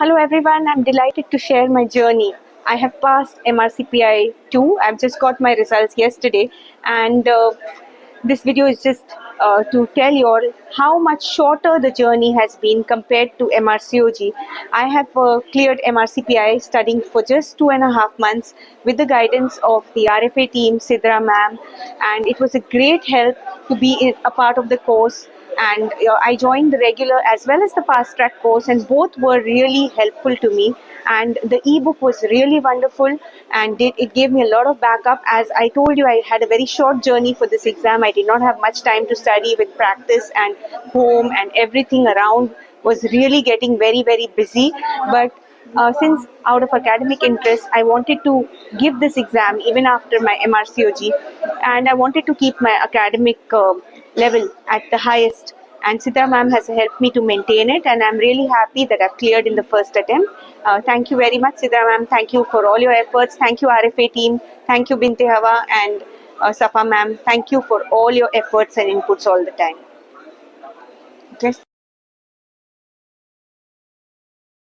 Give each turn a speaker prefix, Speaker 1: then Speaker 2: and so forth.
Speaker 1: Hello everyone, I'm delighted to share my journey. I have passed MRCPI 2. I've just got my results yesterday, and this video is just to tell you all how much shorter the journey has been compared to MRCOG. I have cleared MRCPI studying for just 2.5 months with the guidance of the RFA team, Sidra ma'am, and it was a great help to be a part of the course. And I joined the regular as well as the fast track course, and both were really helpful to me. And the ebook was really wonderful, and it gave me a lot of backup. As I told you, I had a very short journey for this exam. I did not have much time to study with practice and home, and everything around was really getting very, very busy. But since out of academic interest, I wanted to give this exam even after my MRCOG, and I wanted to keep my academic level at the highest. And Sita ma'am has helped me to maintain it, and I'm really happy that I've cleared in the first attempt. Thank you very much, Sita ma'am. Thank you for all your efforts. Thank you, RFA team. Thank you, Binte Hawa and Safa ma'am. Thank you for all your efforts and inputs all the time. Okay.